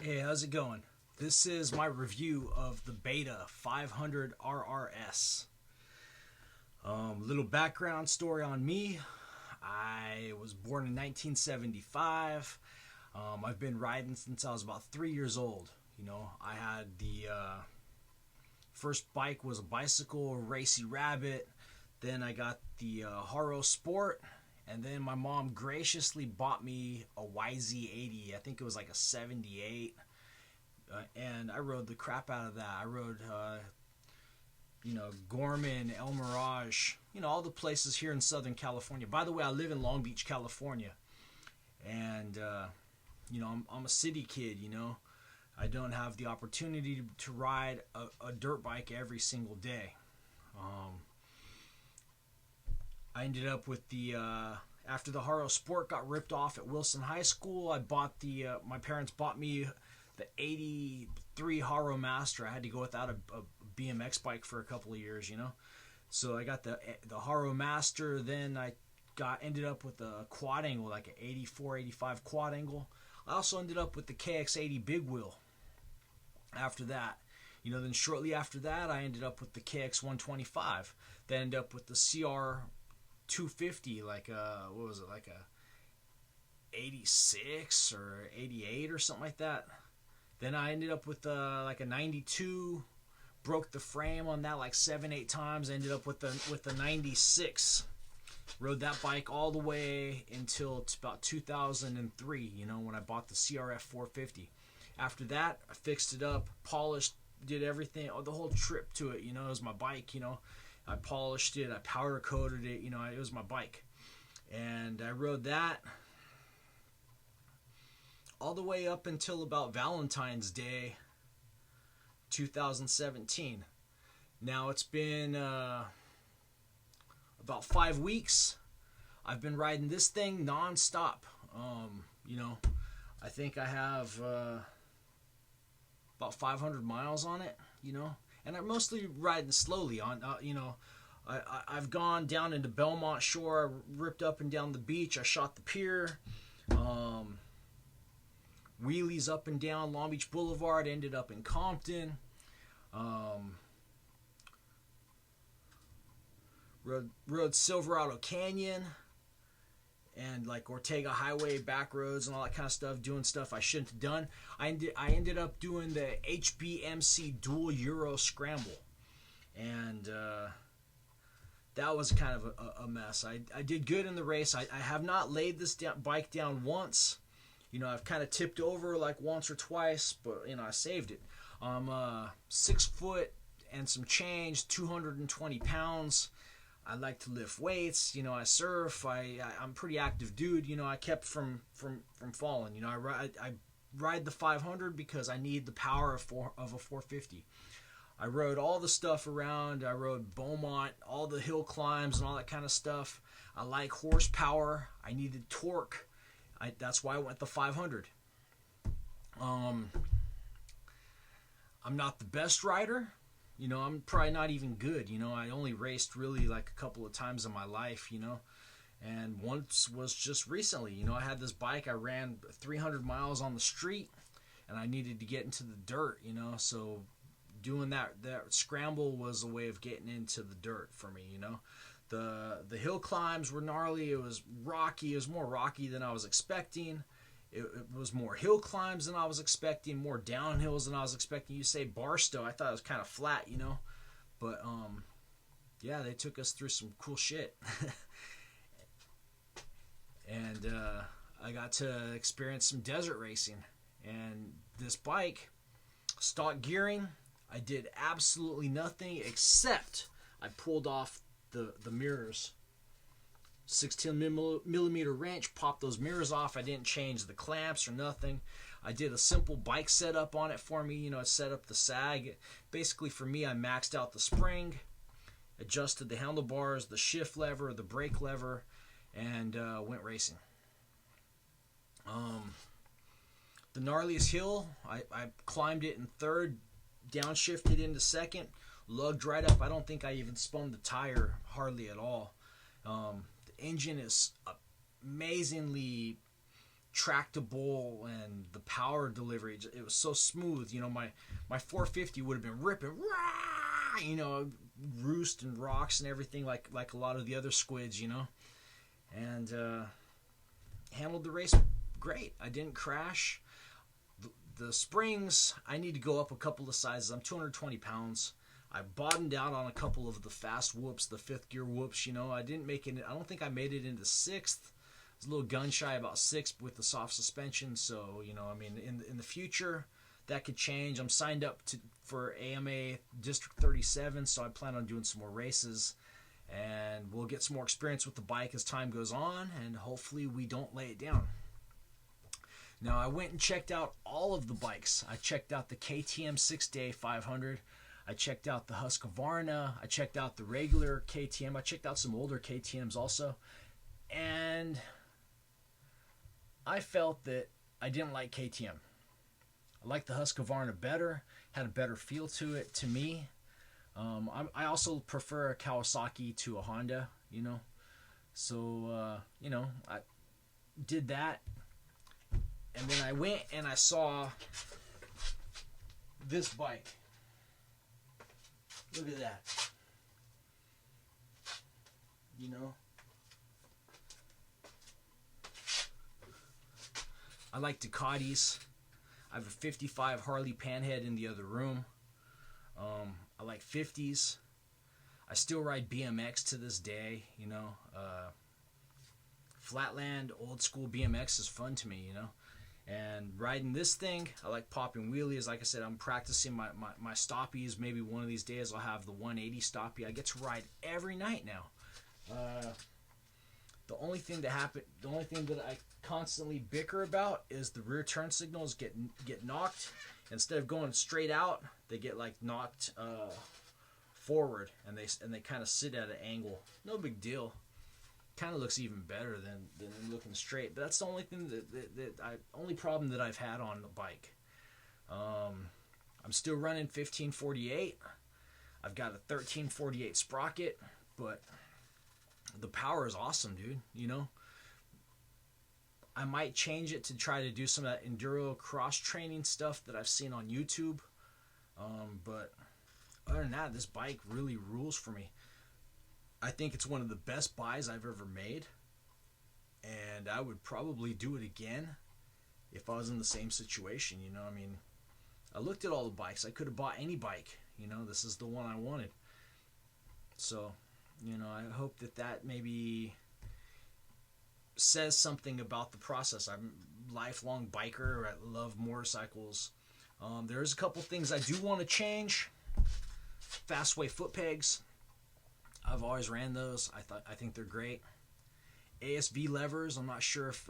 Hey, how's it going? This is my review of the Beta 500 RRS. Little background story on me. I was born in 1975. I've been riding since I was about 3 years old. I had the first bike was a bicycle, a Racy Rabbit. Then I got the Haro Sport. And then my mom graciously bought me a YZ80. I think it was like a 78. And I rode the crap out of that. I rode, Gorman, El Mirage, all the places here in Southern California. By the way, I live in Long Beach, California. And, I'm a city kid, I don't have the opportunity to ride a dirt bike every single day. I ended up with the after the Haro Sport got ripped off at Wilson High School. I bought my parents bought me the 83 Haro Master. I had to go without a BMX bike for a couple of years, So I got the Haro Master. Then I ended up with a quad angle, like an 84, 85 quad angle. I also ended up with the KX80 big wheel. After that, then shortly after that, I ended up with the KX125. Then ended up with the CR 250, like what was it, like a 86 or 88 or something like that. Then I ended up with like a 92, broke the frame on that like 7-8 times. I ended up with the 96. Rode that bike all the way until about 2003, when I bought the CRF 450. After that, I fixed it up, polished, did everything, the whole trip to it, it was my bike, I polished it, I powder coated it, it was my bike. And I rode that all the way up until about Valentine's Day 2017. Now it's been about 5 weeks. I've been riding this thing non-stop. I think I have about 500 miles on it, and I'm mostly riding slowly on, I've gone down into Belmont Shore, I ripped up and down the beach, I shot the pier, wheelies up and down Long Beach Boulevard, ended up in Compton, rode Silverado Canyon, and like Ortega Highway back roads and all that kind of stuff, doing stuff I shouldn't have done. I ended up doing the HBMC Dual Euro Scramble, and that was kind of a mess. I did good in the race. I have not laid this bike down once. I've kind of tipped over like once or twice, but I saved it. I'm 6 foot and some change, 220 pounds. I like to lift weights, I surf, I'm a pretty active dude, I kept from falling, I ride the 500 because I need the power of a 450. I rode all the stuff around, I rode Beaumont, all the hill climbs and all that kind of stuff. I like horsepower, I needed torque, that's why I went the 500. I'm not the best rider. I'm probably not even good. I only raced really like a couple of times in my life, and once was just recently. I had this bike, I ran 300 miles on the street, and I needed to get into the dirt, so doing that scramble was a way of getting into the dirt for me, The hill climbs were gnarly, it was rocky, it was more rocky than I was expecting. It was more hill climbs than I was expecting, more downhills than I was expecting. You say Barstow, I thought it was kind of flat, But, yeah, they took us through some cool shit. And I got to experience some desert racing. And this bike, stock gearing, I did absolutely nothing except I pulled off the mirrors. 16 millimeter wrench, popped those mirrors off. I didn't change the clamps or nothing. I did a simple bike setup on it for me. I set up the sag. Basically for me, I maxed out the spring, adjusted the handlebars, the shift lever, the brake lever, and went racing. The gnarliest hill, I climbed it in third, downshifted into second, lugged right up. I don't think I even spun the tire hardly at all. The engine is amazingly tractable, and the power delivery, it was so smooth. You know, my 450 would have been ripping, rah, you know, roost and rocks and everything like a lot of the other squids, you know. And handled the race great. I didn't crash. The springs, I need to go up a couple of sizes. I'm 220 pounds. I bottomed out on a couple of the fast whoops, the fifth gear whoops. You know, I didn't make it. I don't think I made it into sixth. I was a little gun shy about sixth with the soft suspension. So, you know, I mean, in the future, that could change. I'm signed up for AMA District 37, so I plan on doing some more races. And we'll get some more experience with the bike as time goes on, and hopefully we don't lay it down. Now, I went and checked out all of the bikes. I checked out the KTM 6-Day 500. I checked out the Husqvarna. I checked out the regular KTM. I checked out some older KTMs also. And I felt that I didn't like KTM. I liked the Husqvarna better, had a better feel to it to me. I also prefer a Kawasaki to a Honda, you know. So, you know, I did that. And then I went and I saw this bike. Look at that. You know? I like Ducatis. I have a 55 Harley Panhead in the other room. I like 50s. I still ride BMX to this day, you know. Flatland, old school BMX is fun to me, you know. And riding this thing, I like popping wheelies. Like I said, I'm practicing my stoppies. Maybe one of these days I'll have the 180 stoppie. I get to ride every night now. The only thing that I constantly bicker about is the rear turn signals get knocked. Instead of going straight out, they get like knocked forward, and they kind of sit at an angle. No big deal. Kind of looks even better than looking straight. But that's the only thing only problem that I've had on the bike. I'm still running 1548. I've got a 1348 sprocket, but the power is awesome, dude. You know, I might change it to try to do some of that enduro cross training stuff that I've seen on YouTube. But other than that, this bike really rules for me. I think it's one of the best buys I've ever made, and I would probably do it again if I was in the same situation. You know, I mean, I looked at all the bikes. I could have bought any bike. You know, this is the one I wanted. So, you know, I hope that maybe says something about the process. I'm a lifelong biker. I love motorcycles. There's a couple things I do want to change. Fastway foot pegs. I've always ran those. I think they're great. ASV levers. I'm not sure if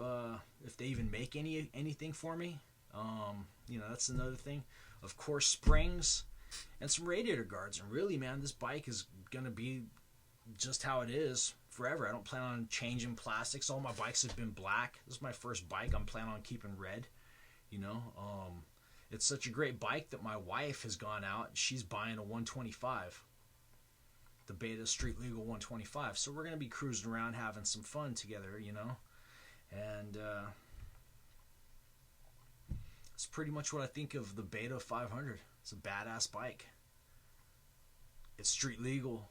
they even make anything for me. You know, that's another thing. Of course, springs and some radiator guards. And really, man, this bike is gonna be just how it is forever. I don't plan on changing plastics. All my bikes have been black. This is my first bike. I'm planning on keeping red. You know, it's such a great bike that my wife has gone out. She's buying a 125. The Beta Street Legal 125. So we're going to be cruising around having some fun together, you know. And it's pretty much what I think of the Beta 500. It's a badass bike. It's street legal.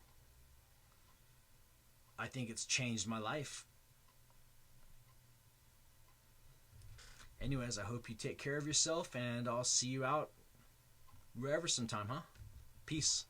I think it's changed my life. Anyways, I hope you take care of yourself, and I'll see you out wherever sometime, huh? Peace.